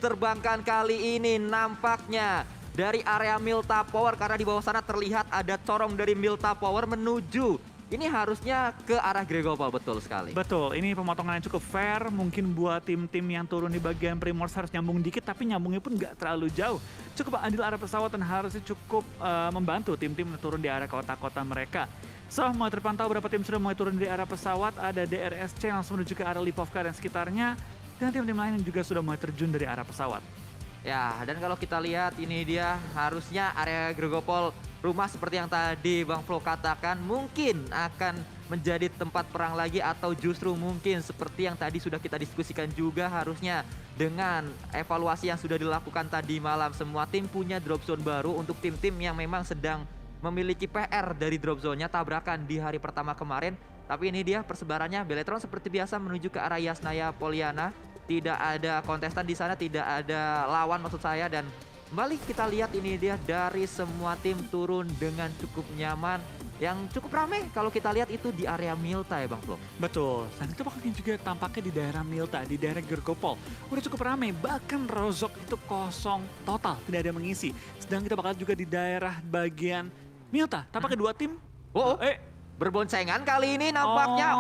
diterbangkan kali ini nampaknya dari area Milta Power, karena di bawah sana terlihat ada corong dari Milta Power menuju. Ini harusnya ke arah Gregopol, betul sekali. Betul, ini pemotongan yang cukup fair. Mungkin buat tim-tim yang turun di bagian Primors harus nyambung dikit, tapi nyambungnya pun nggak terlalu jauh. Cukup adil arah pesawat dan harusnya cukup membantu tim-tim turun di area kota-kota mereka. So, mulai terpantau beberapa tim sudah mulai turun di arah pesawat. Ada DRSC langsung menuju ke arah Lipovka dan sekitarnya. Dan tim-tim lain yang juga sudah mulai terjun dari arah pesawat. Ya, dan kalau kita lihat ini dia harusnya area Gregopol, rumah seperti yang tadi Bang Flo katakan mungkin akan menjadi tempat perang lagi, atau justru mungkin seperti yang tadi sudah kita diskusikan juga, harusnya dengan evaluasi yang sudah dilakukan tadi malam semua tim punya drop zone baru untuk tim-tim yang memang sedang memiliki PR dari drop zone-nya tabrakan di hari pertama kemarin. Tapi ini dia persebarannya, Beletron seperti biasa menuju ke arah Yasnaya Poliana. Tidak ada kontestan di sana, tidak ada lawan maksud saya. Dan kembali kita lihat ini dia dari semua tim turun dengan cukup nyaman. Yang cukup ramai kalau kita lihat itu di area Milta ya Bang Flo. Betul, dan itu bakal juga tampaknya di daerah Milta, di daerah Gregopol. Udah cukup ramai, bahkan Rozok itu kosong total, tidak ada yang mengisi. Sedang kita bakal juga di daerah bagian Milta, tampaknya dua tim. Berboncengan kali ini nampaknya.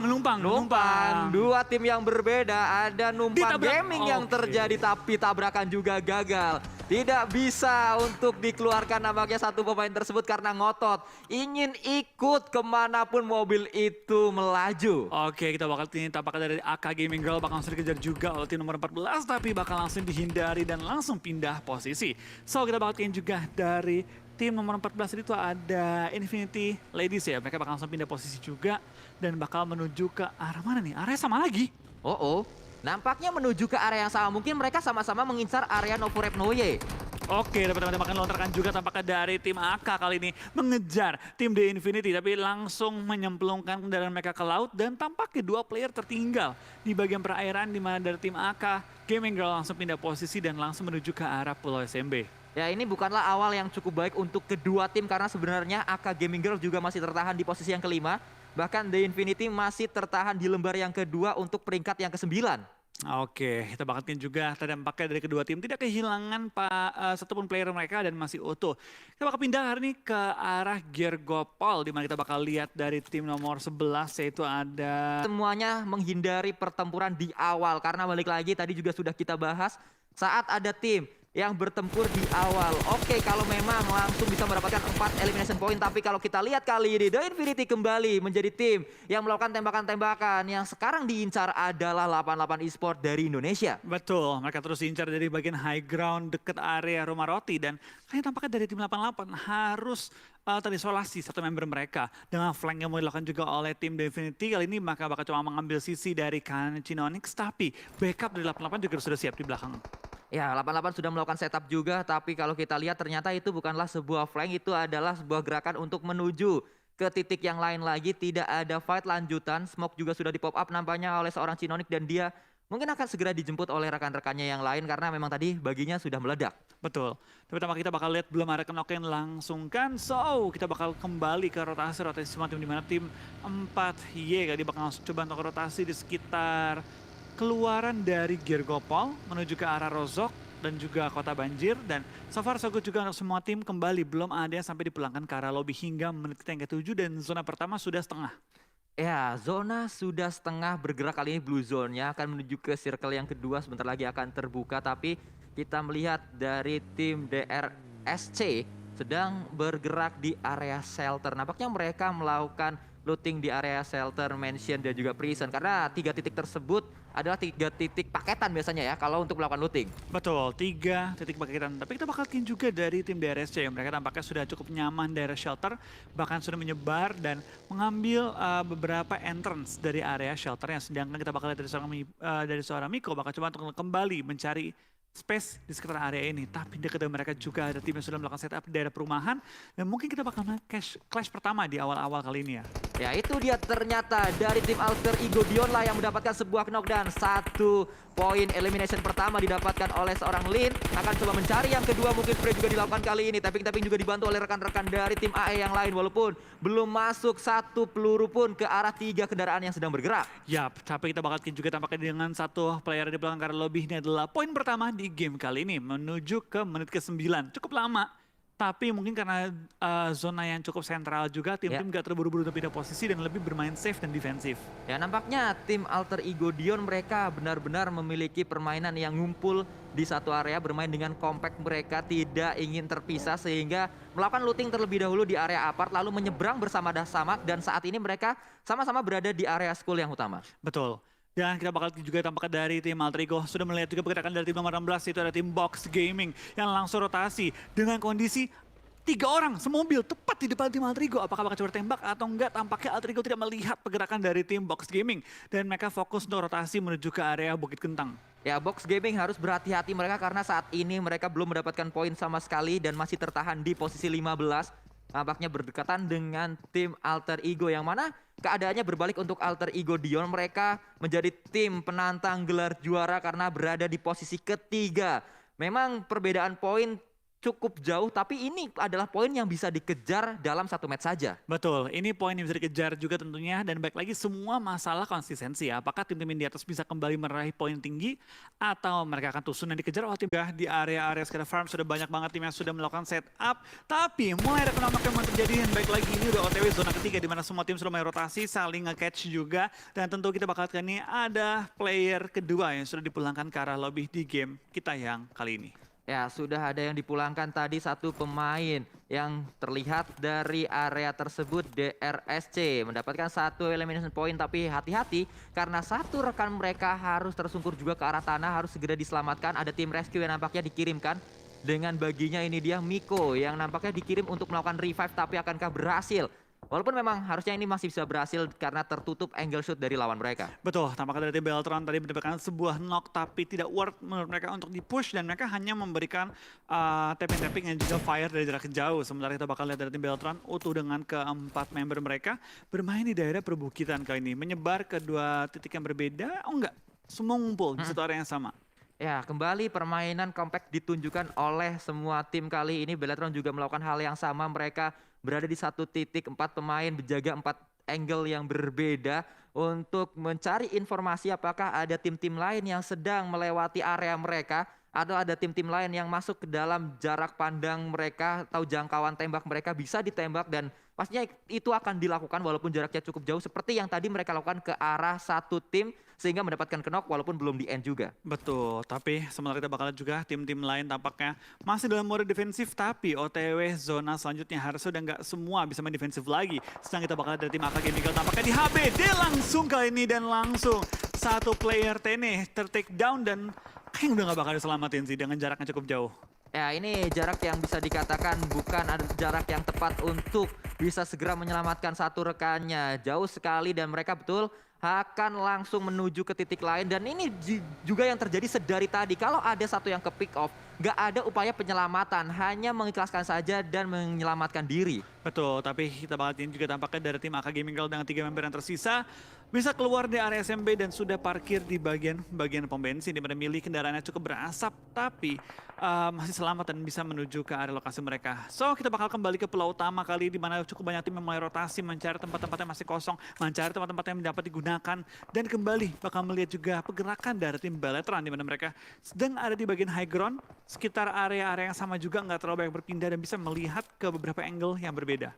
Numpang. Dua tim yang berbeda. Ada Numpang Gaming yang terjadi, tapi tabrakan juga gagal. Tidak bisa untuk dikeluarkan nampaknya satu pemain tersebut karena ngotot. Ingin ikut kemanapun mobil itu melaju. Oke, kita bakal tampaknya dari AK Gaming Girl bakal langsung dikejar juga oleh tim nomor 14. Tapi bakal langsung dihindari dan langsung pindah posisi. So, kita bakal juga dari tim nomor 14 itu ada Infinity Ladies ya. Mereka bakal langsung pindah posisi juga dan bakal menuju ke arah mana nih? Area sama lagi. Nampaknya menuju ke area yang sama. Mungkin mereka sama-sama mengincar area Novorepnoye. Oke, dapat tembakan lontarkan juga tampaknya dari tim AK kali ini mengejar tim The Infinity, tapi langsung menyemplungkan kendaraan mereka ke laut dan tampaknya dua player tertinggal di bagian perairan, di mana dari tim AK Gaming Girl langsung pindah posisi dan langsung menuju ke arah Pulau SMB. Ya, ini bukanlah awal yang cukup baik untuk kedua tim, karena sebenarnya AK Gaming Girl juga masih tertahan di posisi yang kelima. Bahkan The Infinity masih tertahan di lembar yang kedua untuk peringkat yang ke-9. Oke, kita bakal juga tampaknya dari kedua tim tidak kehilangan satupun player mereka dan masih utuh. Kita bakal pindah hari ini ke arah Gregopol, di mana kita bakal lihat dari tim nomor 11 yaitu ada... Semuanya menghindari pertempuran di awal, karena balik lagi tadi juga sudah kita bahas saat ada tim yang bertempur di awal. Oke, kalau memang langsung bisa mendapatkan 4 elimination point, tapi kalau kita lihat kali ini The Infinity kembali menjadi tim yang melakukan tembakan-tembakan. Yang sekarang diincar adalah 88 Esport dari Indonesia. Betul, mereka terus diincar dari bagian high ground dekat area rumah roti, dan kayaknya tampaknya dari tim 88 harus terisolasi satu member mereka dengan flank yang mau dilakukan juga oleh tim The Infinity. Kali ini maka bakal cuma mengambil sisi dari kanan Chinonix, tapi backup dari 88 juga sudah siap di belakang. Ya, 88 sudah melakukan setup juga, tapi kalau kita lihat ternyata itu bukanlah sebuah flank, itu adalah sebuah gerakan untuk menuju ke titik yang lain lagi. Tidak ada fight lanjutan, smoke juga sudah di pop up nampaknya oleh seorang Chinonic, dan dia mungkin akan segera dijemput oleh rekan-rekannya yang lain karena memang tadi baginya sudah meledak. Betul, tapi pertama kita bakal lihat belum ada knock yang langsungkan, so kita bakal kembali ke rotasi semua tim, dimana tim 4Y dia bakal langsung coba untuk rotasi di sekitar keluaran dari Gregopol menuju ke arah Rozok dan juga kota banjir. Dan so far so good juga untuk semua tim kembali, belum ada yang sampai dipulangkan ke arah lobby hingga menit yang ke-7 dan zona pertama sudah setengah. Ya, zona sudah setengah bergerak, kali ini blue zone-nya akan menuju ke circle yang kedua, sebentar lagi akan terbuka. Tapi kita melihat dari tim DRSC sedang bergerak di area shelter. Nampaknya mereka melakukan looting di area shelter, mansion, dan juga prison. Karena 3 titik tersebut adalah 3 titik paketan biasanya ya kalau untuk melakukan looting. Betul, 3 titik paketan. Tapi kita bakal juga dari tim DRSC. Mereka tampaknya sudah cukup nyaman daerah shelter, bahkan sudah menyebar dan mengambil beberapa entrance dari area shelter. Yang sedangkan kita bakal lihat dari seorang Miko bakal coba untuk kembali mencari space di sekitar area ini. Tapi dekat dengan mereka juga ada tim yang sudah melakukan setup di daerah perumahan. Dan mungkin kita bakal melihat clash pertama di awal-awal kali ini ya. Ya itu dia ternyata dari tim Alter Ego Dion lah yang mendapatkan sebuah knockdown. 1 poin elimination pertama didapatkan oleh seorang Lin. Akan coba mencari yang kedua, mungkin spray juga dilakukan kali ini. Tapi juga dibantu oleh rekan-rekan dari tim AE yang lain. Walaupun belum masuk 1 peluru pun ke arah 3 kendaraan yang sedang bergerak. Yap, tapi kita bakal juga tampaknya dengan 1 player di belakang karena lobby ini adalah poin pertama di game kali ini. Menuju ke menit ke-9. Cukup lama. Tapi mungkin karena zona yang cukup sentral juga, tim-tim gak terburu-buru untuk pindah posisi dan lebih bermain safe dan defensif. Ya nampaknya tim Alter Ego Dion mereka benar-benar memiliki permainan yang ngumpul di satu area, bermain dengan compact, mereka tidak ingin terpisah sehingga melakukan looting terlebih dahulu di area apart lalu menyeberang bersama-sama dan saat ini mereka sama-sama berada di area school yang utama. Betul. Dan kita bakal juga tampaknya dari tim Alter Ego sudah melihat juga pergerakan dari tim nomor 16, itu ada tim Box Gaming yang langsung rotasi dengan kondisi 3 orang semobil tepat di depan tim Alter Ego. Apakah bakal coba tembak atau enggak? Tampaknya Alter Ego tidak melihat pergerakan dari tim Box Gaming dan mereka fokus untuk rotasi menuju ke area Bukit Kentang. Ya, Box Gaming harus berhati-hati mereka karena saat ini mereka belum mendapatkan poin sama sekali dan masih tertahan di posisi 15. Nampaknya berdekatan dengan tim Alter Ego yang mana keadaannya berbalik untuk Alter Ego Dion. Mereka menjadi tim penantang gelar juara karena berada di posisi ketiga. Memang perbedaan poin cukup jauh, tapi ini adalah poin yang bisa dikejar dalam 1 match saja. Betul, ini poin yang bisa dikejar juga tentunya dan baik lagi semua masalah konsistensi ya. Apakah tim-tim di atas bisa kembali meraih poin tinggi atau mereka akan tusun dan dikejar oleh tim di area-area sekitar farm. Sudah banyak banget tim yang sudah melakukan setup, tapi mulai ada penambahan yang terjadi dan baik lagi ini udah OTW zona ketiga di mana semua tim sudah mulai rotasi, saling nge-catch juga dan tentu kita bakal lihat ini ada player kedua yang sudah dipulangkan ke arah lobby di game kita yang kali ini. Ya, sudah ada yang dipulangkan tadi 1 pemain yang terlihat dari area tersebut, DRSC. Mendapatkan 1 elimination point, tapi hati-hati karena 1 rekan mereka harus tersungkur juga ke arah tanah, harus segera diselamatkan. Ada tim rescue yang nampaknya dikirimkan. Dengan baginya ini dia Miko yang nampaknya dikirim untuk melakukan revive, tapi akankah berhasil? Walaupun memang harusnya ini masih bisa berhasil karena tertutup angle shoot dari lawan mereka. Betul, tampaknya dari tim Beltron tadi mendapatkan sebuah knock tapi tidak worth menurut mereka untuk di-push dan mereka hanya memberikan tapping-tapping dan juga fire dari jarak jauh. Sementara kita bakal lihat dari tim Beltron utuh dengan keempat member mereka bermain di daerah perbukitan kali ini. Menyebar ke 2 titik yang berbeda, oh enggak, semua ngumpul di satu area yang sama. Ya, kembali permainan compact ditunjukkan oleh semua tim kali ini. Beltron juga melakukan hal yang sama, mereka berada di 1 titik, 4 pemain berjaga 4 angle yang berbeda untuk mencari informasi apakah ada tim-tim lain yang sedang melewati area mereka atau ada tim-tim lain yang masuk ke dalam jarak pandang mereka atau jangkauan tembak mereka bisa ditembak dan pastinya itu akan dilakukan walaupun jaraknya cukup jauh seperti yang tadi mereka lakukan ke arah 1 tim sehingga mendapatkan knock walaupun belum di end juga. Betul, tapi sementara kita bakal juga tim-tim lain tampaknya masih dalam mode defensif tapi OTW zona selanjutnya harusnya udah nggak semua bisa main defensif lagi. Sedang kita bakal dari tim AK Gaming tampaknya di HBD langsung kali ini dan langsung 1 player Tene ter-take down dan kayaknya udah nggak bakal diselamatin sih dengan jaraknya cukup jauh. Ya, ini jarak yang bisa dikatakan bukan ada jarak yang tepat untuk bisa segera menyelamatkan 1 rekannya. Jauh sekali dan mereka betul akan langsung menuju ke titik lain dan ini juga yang terjadi sedari tadi. Kalau ada 1 yang ke pick off, nggak ada upaya penyelamatan, hanya mengikhlaskan saja dan menyelamatkan diri. Betul, tapi kita bakal juga tampaknya dari tim AK Gaming dengan 3 member yang tersisa bisa keluar di area SMB dan sudah parkir di bagian pom bensin di mana milih kendaraannya cukup berasap tapi masih selamat dan bisa menuju ke area lokasi mereka. So kita bakal kembali ke pulau utama kali di mana cukup banyak tim yang mulai rotasi mencari tempat-tempat yang masih kosong, mencari tempat-tempat yang dapat digunakan dan kembali bakal melihat juga pergerakan dari tim Beltron di mana mereka sedang ada di bagian high ground sekitar area-area yang sama juga nggak terlalu banyak berpindah dan bisa melihat ke beberapa angle yang berbeda.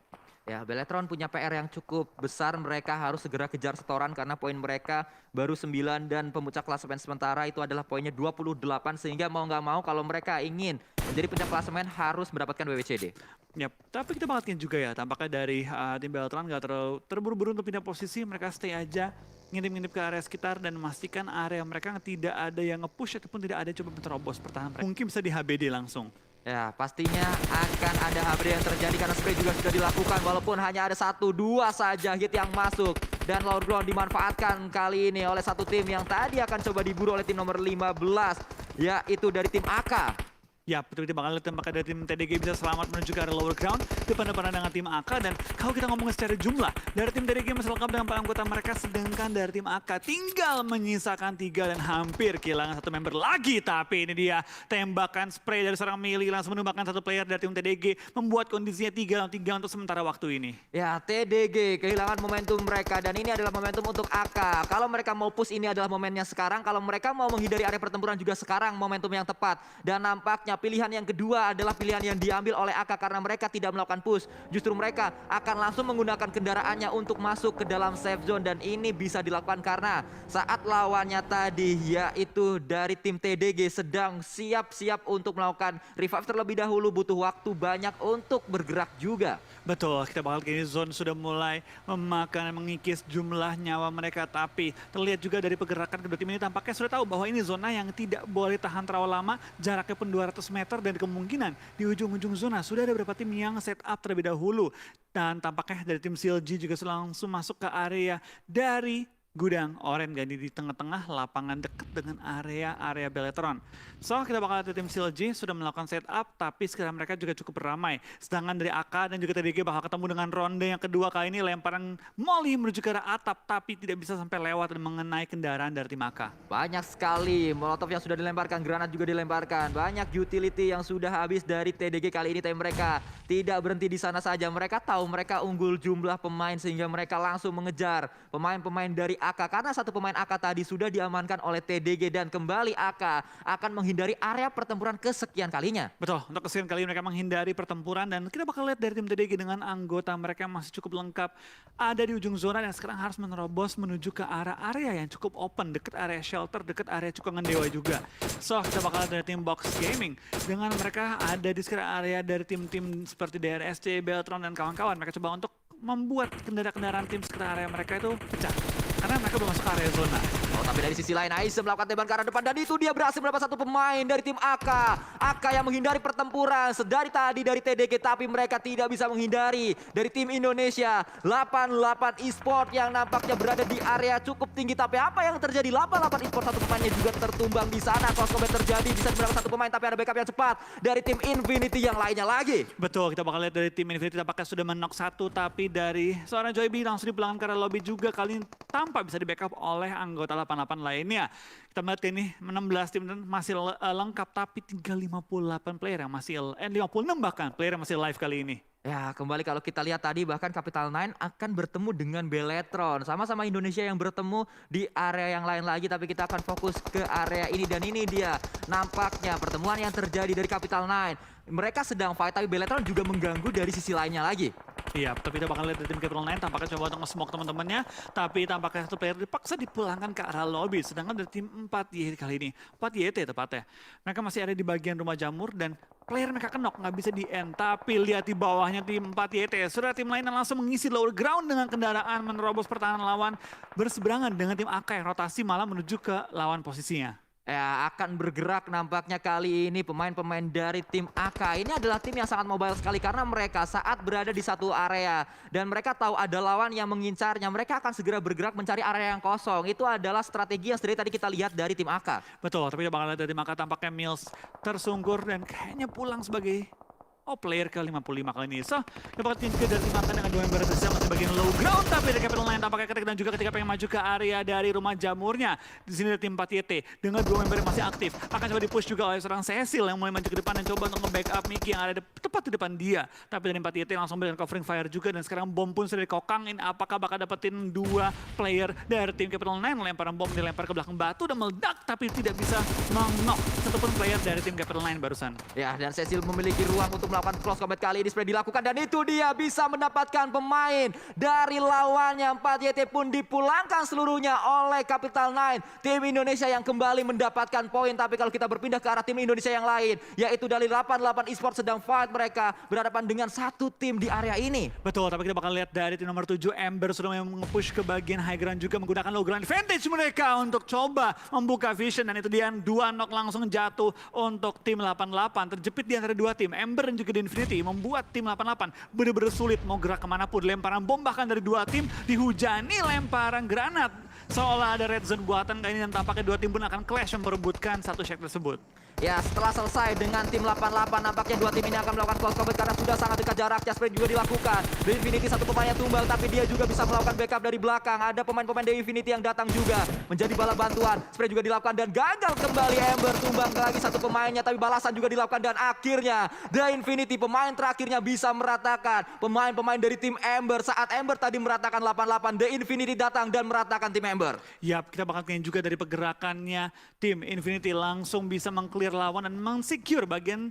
Ya, Beltron punya PR yang cukup besar, mereka harus segera kejar setoran karena poin mereka baru 9 dan pemuncak klasemen sementara itu adalah poinnya 28 sehingga mau nggak mau kalau mereka ingin menjadi puncak klasemen harus mendapatkan WWCD. Yap, tapi kita bakal lihat juga ya tampaknya dari tim Beltron nggak terlalu terburu-buru untuk pindah posisi, mereka stay aja ngintip-ngintip ke area sekitar dan memastikan area mereka tidak ada yang nge-push ataupun tidak ada yang coba menerobos pertahanan mereka. Mungkin bisa di HBD langsung. Ya, pastinya akan ada HBD yang terjadi karena spray juga sudah dilakukan walaupun hanya ada 1-2 saja hit yang masuk. Dan lower ground dimanfaatkan kali ini oleh 1 tim yang tadi akan coba diburu oleh tim nomor 15. yaitu dari tim AK. Ya, betul, kita bakal lihat apakah dari tim TDG bisa selamat menuju ke area lower ground depan-depanan dengan tim AK. Dan kalau kita ngomongin secara jumlah, dari tim TDG masih lengkap dengan 4 anggota mereka, sedangkan dari tim AK tinggal menyisakan 3 dan hampir kehilangan 1 member lagi. Tapi ini dia tembakan spray dari seorang Mili langsung menumbangkan 1 player dari tim TDG, membuat kondisinya 3-3 untuk sementara waktu ini. Ya, TDG kehilangan momentum mereka dan ini adalah momentum untuk AK. Kalau mereka mau push, ini adalah momennya sekarang. Kalau mereka mau menghindari area pertempuran juga sekarang momentum yang tepat. Dan nampaknya pilihan yang kedua adalah pilihan yang diambil oleh AK karena mereka tidak melakukan push. Justru mereka akan langsung menggunakan kendaraannya untuk masuk ke dalam safe zone dan ini bisa dilakukan karena saat lawannya tadi yaitu dari tim TDG sedang siap-siap untuk melakukan revive terlebih dahulu, butuh waktu banyak untuk bergerak juga. Betul, kita bakal kini zone sudah mulai memakan mengikis jumlah nyawa mereka, tapi terlihat juga dari pergerakan kedua tim ini tampaknya sudah tahu bahwa ini zona yang tidak boleh tahan terlalu lama, jaraknya pun 200 meter dan kemungkinan di ujung-ujung zona sudah ada beberapa tim yang set up terlebih dahulu. Dan tampaknya dari tim CLG juga langsung masuk ke area dari gudang Oren Gandhi di tengah-tengah lapangan dekat dengan area Beletron. So, kita bakal lihat tim CLG sudah melakukan setup, tapi sekarang mereka juga cukup ramai. Sedangkan dari AK dan juga TDG bakal ketemu dengan ronde yang kedua kali ini, lemparan molly menuju ke arah atap, tapi tidak bisa sampai lewat dan mengenai kendaraan dari tim AK. Banyak sekali molotov yang sudah dilemparkan, granat juga dilemparkan. Banyak utility yang sudah habis dari TDG kali ini, tapi mereka tidak berhenti di sana saja. Mereka tahu mereka unggul jumlah pemain sehingga mereka langsung mengejar pemain-pemain dari AK karena 1 pemain AK tadi sudah diamankan oleh TDG dan kembali AK akan menghindari area pertempuran kesekian kalinya. Betul, untuk kesekian kali mereka menghindari pertempuran dan kita bakal lihat dari tim TDG dengan anggota mereka yang masih cukup lengkap ada di ujung zona dan sekarang harus menerobos menuju ke arah area yang cukup open, dekat area shelter, dekat area Cukangan Dewa juga. So, kita bakal lihat dari tim Box Gaming dengan mereka ada di sekitar area dari tim-tim seperti DRSC, Beltron dan kawan-kawan. Mereka coba untuk membuat kendaraan-kendaraan tim sekitar area mereka itu pecah. Karena mereka belum masuk ke area zona. Oh, tapi dari sisi lain Aisyah melakukan tembakan ke arah depan dan itu dia berhasil mendapat 1 pemain dari tim AK. AK yang menghindari pertempuran sedari tadi dari TDG tapi mereka tidak bisa menghindari dari tim Indonesia. 88 eSport yang nampaknya berada di area cukup tinggi, tapi apa yang terjadi? 88 eSport 1 pemainnya juga tertumbang di sana. Close combat terjadi, bisa mendapat 1 pemain tapi ada backup yang cepat dari tim Infinity yang lainnya lagi. Betul, kita bakal lihat dari tim Infinity tampaknya sudah menok 1, tapi dari seorang Joybi langsung dipulangkan ke arah lobby juga kali ini tanpa bisa di backup oleh anggota 88 lainnya. Kita melihat ini 16 tim masih lengkap tapi tinggal 58 player yang masih 56 bahkan player yang masih live kali ini. Ya, kembali kalau kita lihat tadi bahkan Capital Nine akan bertemu dengan Beletron. Sama-sama Indonesia yang bertemu di area yang lain lagi, tapi kita akan fokus ke area ini dan ini dia nampaknya pertemuan yang terjadi dari Capital Nine. Mereka sedang fight tapi Beletron juga mengganggu dari sisi lainnya lagi. Iya, tapi kita bakal lihat dari tim Capital Nine tampaknya coba untuk nge-smoke teman-temannya, tapi tampaknya 1 player dipaksa dipulangkan ke arah lobby. Sedangkan dari tim 4YT kali ini, 4YT tepatnya, mereka masih ada di bagian rumah jamur dan player mereka kenok, nggak bisa di-end. Tapi lihat di bawahnya tim 4YT, sudah tim lain yang langsung mengisi lower ground dengan kendaraan menerobos pertahanan lawan berseberangan dengan tim AK yang rotasi malah menuju ke lawan posisinya. Ya, akan bergerak nampaknya kali ini pemain-pemain dari tim AK. Ini adalah tim yang sangat mobile sekali karena mereka saat berada di satu area dan mereka tahu ada lawan yang mengincarnya, mereka akan segera bergerak mencari area yang kosong. Itu adalah strategi yang tadi kita lihat dari tim AK. Betul, tapi kita bakal lihat dari tim AK tampaknya Mills tersungkur dan kayaknya pulang sebagai player ke 55 kali ini. So, dapat tim dari tim AK dengan 2 member tersisa masih bagian low ground, tapi dari Capital Nine tampaknya ketika dan juga ketika pengen maju ke area dari rumah jamurnya. Di sini ada tim 4YT dengan 2 member yang masih aktif. Akan coba di-push juga oleh seorang Cecil yang mulai maju ke depan dan coba untuk nge-backup Mickey yang ada tepat di depan dia. Tapi dari 4YT langsung berikan covering fire juga dan sekarang bom pun sudah dikokangin. Apakah bakal dapetin 2 player dari tim Capital Nine? Lemparan bom dilempar ke belakang batu dan meledak, tapi tidak bisa meng-knock satupun player dari tim Capital Nine barusan. Ya, dan Cecil memiliki ruang untuk melakukan close combat kali ini seperti dilakukan dan itu dia bisa mendapatkan pemain dari lawannya. 4YT pun dipulangkan seluruhnya oleh Capital Nine. Tim Indonesia yang kembali mendapatkan poin, tapi kalau kita berpindah ke arah tim Indonesia yang lain, yaitu dari 88 eSport sedang fight, mereka berhadapan dengan 1 tim di area ini. Betul, tapi kita bakal lihat dari tim nomor 7 Ember sudah nge-push ke bagian high ground juga menggunakan low ground advantage mereka untuk coba membuka vision dan itu dia 2 knock langsung jatuh untuk tim 88. Terjepit di antara 2 tim, Ember dan juga The Infinity, membuat tim 88 benar-benar sulit mau gerak kemanapun. Lemparan bom bahkan dari 2 tim dihujani lemparan granat seolah ada red zone buatan kali ini dan tampaknya dua tim pun akan clash memperebutkan satu shack tersebut. Ya, setelah selesai dengan tim 88, nampaknya dua tim ini akan melakukan close combat karena sudah sangat dekat jaraknya. Sprint juga dilakukan. The Infinity satu pemain yang tumbang, tapi dia juga bisa melakukan backup dari belakang. Ada pemain-pemain The Infinity yang datang juga menjadi bala bantuan. Sprint juga dilakukan dan gagal kembali. Ember tumbang lagi satu pemainnya, tapi balasan juga dilakukan dan akhirnya The Infinity pemain terakhirnya bisa meratakan pemain-pemain dari tim Ember. Saat Ember tadi meratakan 88, The Infinity datang dan meratakan tim Ember. Yap, kita bakal lihat juga dari pergerakannya tim Infinity langsung bisa meng-clear lawan dan meng-secure bagian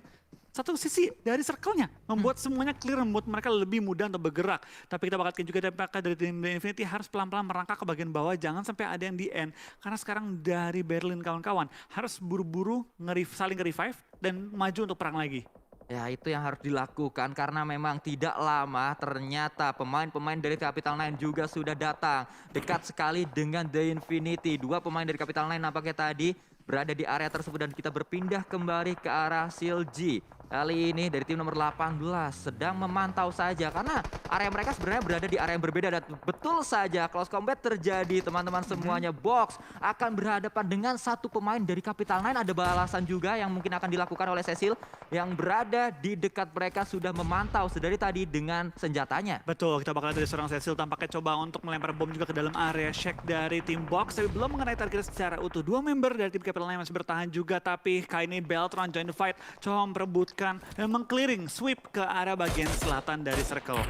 satu sisi dari circle-nya. Membuat semuanya clear, membuat mereka lebih mudah untuk bergerak. Tapi kita bakal lihat juga dari tim Infinity harus pelan-pelan merangkak ke bagian bawah. Jangan sampai ada yang di end. Karena sekarang dari Berlin kawan-kawan harus buru-buru saling nge-revive dan maju untuk perang lagi. Ya, itu yang harus dilakukan karena memang tidak lama ternyata pemain-pemain dari Capital Nine juga sudah datang. Dekat sekali dengan The Infinity. Dua pemain dari Capital Nine nampaknya tadi berada di area tersebut dan kita berpindah kembali ke arah CLG. Kali ini dari tim nomor 18 sedang memantau saja karena area mereka sebenarnya berada di area yang berbeda dan betul saja close combat terjadi teman-teman semuanya. Box akan berhadapan dengan satu pemain dari Capital Nine. Ada balasan juga yang mungkin akan dilakukan oleh Cecil yang berada di dekat mereka sudah memantau sedari tadi dengan senjatanya. Betul, kita bakal lihat dari seorang Cecil tampaknya coba untuk melempar bom juga ke dalam area shack dari tim Box tapi belum mengenai target secara utuh. Dua member dari tim Capital Nine masih bertahan juga tapi kali ini Beltron join the fight coba memperebutkan dan meng-clearing sweep ke arah bagian selatan dari circle.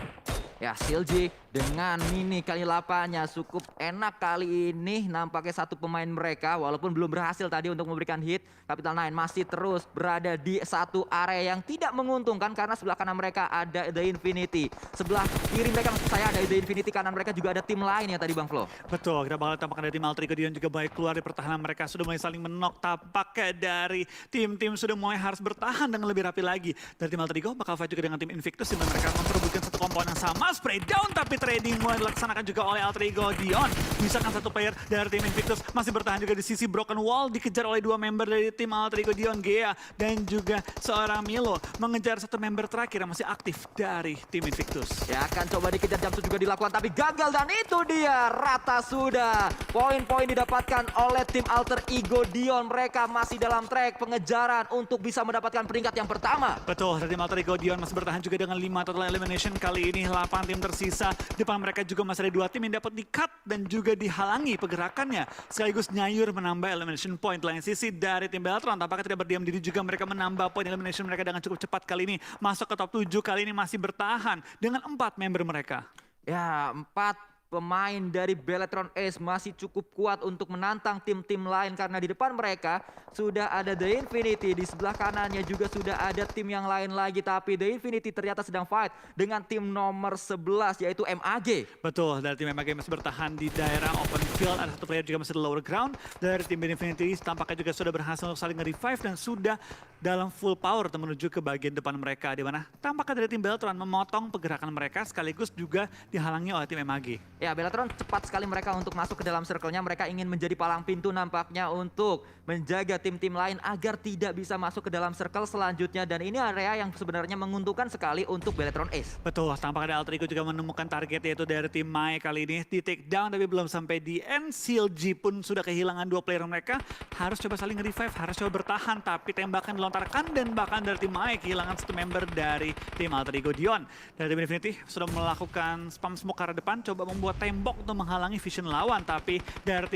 Ya, CLG dengan mini kali 8-nya cukup enak kali ini. Nampaknya satu pemain mereka walaupun belum berhasil tadi untuk memberikan hit. Capital Nine masih terus berada di satu area yang tidak menguntungkan karena sebelah kanan mereka ada The Infinity. Sebelah kiri mereka maksud saya ada The Infinity, kanan mereka juga ada tim lain ya tadi Bang Flo. Betul, kita bakal tampaknya dari tim Alter Ego Dion juga baik keluar di pertahanan mereka sudah mulai saling menok. Tampaknya dari tim-tim sudah mulai harus bertahan dengan lebih rapi lagi. Dari tim Alter Ego bakal fight juga dengan tim Invictus di mana mereka memperebutkan satu komponen yang sama. Spray down tapi trading mulai dilaksanakan juga oleh Alter Ego Dion. Misalkan satu player dari tim Invictus masih bertahan juga di sisi Broken Wall. Dikejar oleh dua member dari tim Alter Ego Dion, Gea dan juga seorang Milo. Mengejar satu member terakhir yang masih aktif dari tim Invictus. Ya, akan coba dikejar, jump juga dilakukan tapi gagal dan itu dia rata sudah. Poin-poin didapatkan oleh tim Alter Ego Dion. Mereka masih dalam track pengejaran untuk bisa mendapatkan peringkat yang pertama. Betul, dari tim Alter Ego Dion masih bertahan juga dengan 5 total elimination. Kali ini 8 tim tersisa. Depan mereka juga masih ada 2 tim yang dapat di-cut dan juga dihalangi pergerakannya. Sekaligus nyayur menambah elimination point. Lain sisi dari tim Beltron tampaknya tidak berdiam diri juga. Mereka menambah poin elimination mereka dengan cukup cepat kali ini. Masuk ke top 7 kali ini masih bertahan dengan 4 member mereka. Ya, 4 pemain dari Beletron Ace masih cukup kuat untuk menantang tim-tim lain karena di depan mereka sudah ada The Infinity, di sebelah kanannya juga sudah ada tim yang lain lagi, tapi The Infinity ternyata sedang fight dengan tim nomor 11 yaitu MAG. Betul, dari tim MAG masih bertahan di daerah open field, ada satu player juga masih di lower ground. Dari tim Infinity tampaknya juga sudah berhasil untuk saling nge-revive dan sudah dalam full power menuju ke bagian depan mereka, di mana tampaknya dari tim Beltron memotong pergerakan mereka sekaligus juga dihalangi oleh tim MAG. Ya, Beletron cepat sekali mereka untuk masuk ke dalam circle-nya. Mereka ingin menjadi palang pintu nampaknya untuk menjaga tim-tim lain agar tidak bisa masuk ke dalam circle selanjutnya. Dan ini area yang sebenarnya menguntungkan sekali untuk Beletron Ace. Betul, tampaknya Alter Ego juga menemukan target yaitu dari tim Mai kali ini di take down tapi belum sampai di end. CLG pun sudah kehilangan 2 player mereka. Harus coba saling revive, harus coba bertahan tapi tembakan dilontarkan dan bahkan dari tim Mai kehilangan 1 member dari tim Alter Ego Dion. Dari tim Infinity sudah melakukan spam smoke ke arah depan, coba membuat tembok untuk menghalangi vision lawan, tapi dari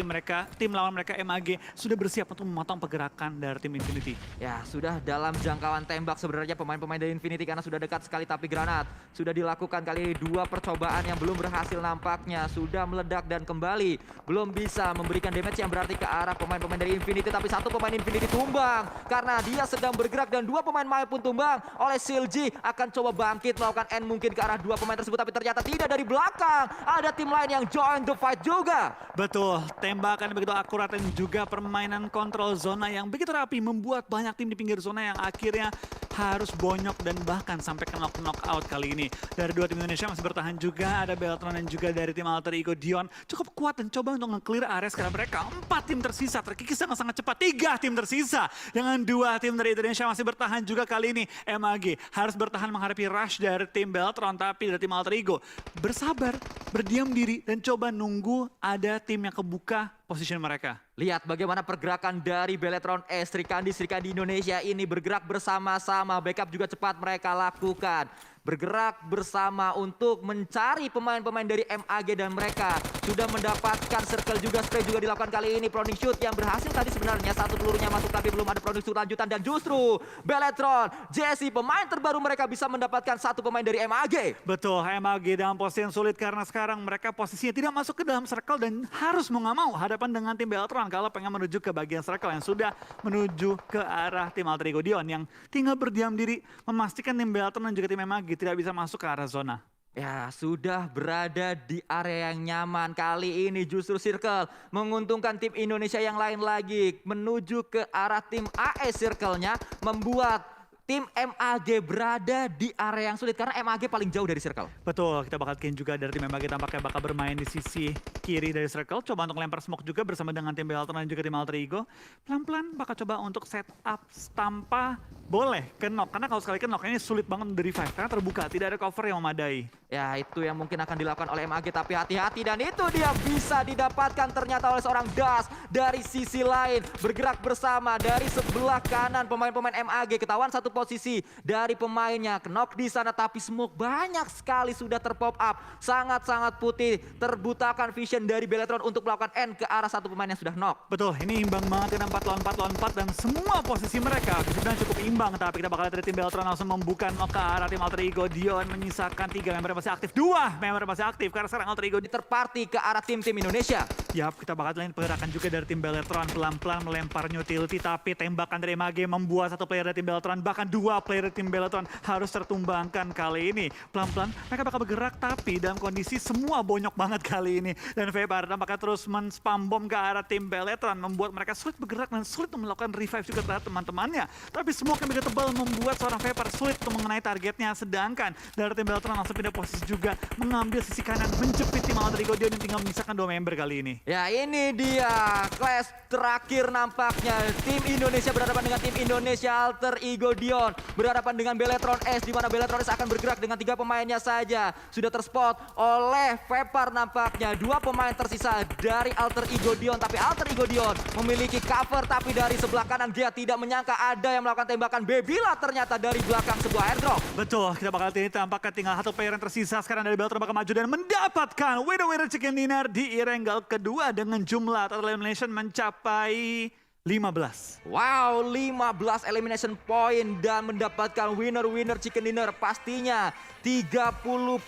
tim lawan mereka MAG sudah bersiap untuk memotong pergerakan dari tim Infinity. Ya, sudah dalam jangkauan tembak sebenarnya pemain-pemain dari Infinity karena sudah dekat sekali, tapi granat sudah dilakukan kali 2 percobaan yang belum berhasil nampaknya. Sudah meledak dan kembali belum bisa memberikan damage yang berarti ke arah pemain-pemain dari Infinity, tapi satu pemain Infinity tumbang karena dia sedang bergerak dan 2 pemain Mai pun tumbang oleh CLG. Akan coba bangkit melakukan end mungkin ke arah 2 pemain tersebut, tapi ternyata tidak. Dari belakang ada tim lain yang join the fight juga. Betul, tembakan begitu akurat dan juga permainan kontrol zona yang begitu rapi membuat banyak tim di pinggir zona yang akhirnya harus bonyok dan bahkan sampai ke knock out kali ini. Dari 2 tim Indonesia masih bertahan juga, ada Beltron dan juga dari tim Alter Ego Dion cukup kuat dan coba untuk nge-clear area sekarang mereka. 4 tim tersisa, terkikis dengan sangat cepat. 3 tim tersisa dengan 2 tim dari Indonesia masih bertahan juga kali ini. MAG harus bertahan menghadapi rush dari tim Beltron, tapi dari tim Alter Ego bersabar berdiam diri dan coba nunggu ada tim yang kebuka position mereka. Lihat bagaimana pergerakan dari Beletron Sri Kandi Indonesia ini bergerak bersama-sama. Backup juga cepat mereka lakukan. Bergerak bersama untuk mencari pemain-pemain dari MAG dan mereka sudah mendapatkan circle juga, spray juga dilakukan kali ini. Proning shoot yang berhasil tadi sebenarnya, satu pelurunya masuk tapi belum ada proning shoot lanjutan, dan justru Beletron Jesse pemain terbaru mereka bisa mendapatkan satu pemain dari MAG. Betul, MAG dalam posisi yang sulit karena sekarang mereka posisinya tidak masuk ke dalam circle dan harus mau nggak mau hadapan dengan tim Beletron kalau pengen menuju ke bagian circle yang sudah menuju ke arah tim Alter Ego Dion yang tinggal berdiam diri memastikan tim Beletron dan juga tim MAG tidak bisa masuk ke arah zona. Ya, sudah berada di area yang nyaman. Kali ini justru Circle menguntungkan tim Indonesia yang lain lagi. Menuju ke arah tim AE Circle-nya membuat tim MAG berada di area yang sulit karena MAG paling jauh dari Circle. Betul, kita bakal kill juga dari tim MAG tampaknya bakal bermain di sisi kiri dari circle. Coba untuk lempar smoke juga bersama dengan tim Beletron dan juga tim Alter Ego. Pelan-pelan bakal coba untuk setup tanpa boleh ke knock. Karena kalau sekali ke knock ini sulit banget untuk revive karena terbuka, tidak ada cover yang memadai. Ya, itu yang mungkin akan dilakukan oleh MAG, tapi hati-hati, dan itu dia bisa didapatkan ternyata oleh seorang Das dari sisi lain. Bergerak bersama dari sebelah kanan pemain-pemain MAG, ketahuan satu posisi dari pemainnya. Knock di sana tapi smoke banyak sekali sudah terpop up. Sangat-sangat putih, terbutakan vision dari Beletron untuk melakukan end ke arah satu pemain yang sudah knock. Betul, ini imbang banget dengan 4 lawan 4 lawan 4 dan semua posisi mereka sebenarnya cukup imbang. Tapi kita bakal lihat dari tim Beletron langsung membuka knock ke arah tim Alter Ego Dion, menyisakan 3 member masih aktif, 2 member masih aktif karena sekarang Alter Ego Terparti ke arah tim-tim Indonesia. Yap, kita bakal lihat pergerakan juga dari tim Beletron pelan-pelan melempar utility, tapi tembakan dari MAG membuat satu player dari tim Beletron, bahkan 2 player dari tim Beletron harus tertumbangkan kali ini. Pelan-pelan mereka bakal bergerak tapi dalam kondisi semua bonyok banget kali ini. Dan Vepar tampaknya terus men-spam bom ke arah tim Beletron membuat mereka sulit bergerak dan sulit untuk melakukan revive juga terhadap teman-temannya. Tapi smoke yang begitu tebal membuat seorang Vepar sulit untuk mengenai targetnya, sedangkan dari tim Beletron langsung pindah posisi juga mengambil sisi kanan, menjepit tim Alter Ego Dion yang tinggal menyisakan 2 member kali ini. Ya, ini dia clash terakhir nampaknya. Tim Indonesia berhadapan dengan tim Indonesia Alter Ego Dion. Berhadapan dengan Beletron S, di mana Beletron S akan bergerak dengan 3 pemainnya saja. Sudah terspot oleh Vepar nampaknya. 2 pemain tersisa dari Alter Ego Dion. Tapi Alter Ego Dion memiliki cover, tapi dari sebelah kanan dia tidak menyangka ada yang melakukan tembakan Bebila ternyata dari belakang sebuah airdrop. Betul, kita bakal lihat ini tampaknya tinggal 1 player yang tersisa sekarang dari Beletron bakal maju dan mendapatkan winner chicken dinner di Irenggal kedua dengan jumlah total elimination mencapai 15. Wow, 15 elimination point dan mendapatkan winner chicken dinner. Pastinya 30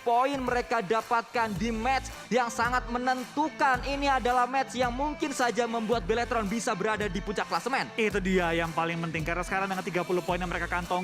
poin mereka dapatkan di match yang sangat menentukan. Ini adalah match yang mungkin saja membuat Beletron bisa berada di puncak klasemen. Itu dia yang paling penting karena sekarang dengan 30 poin yang mereka kantongi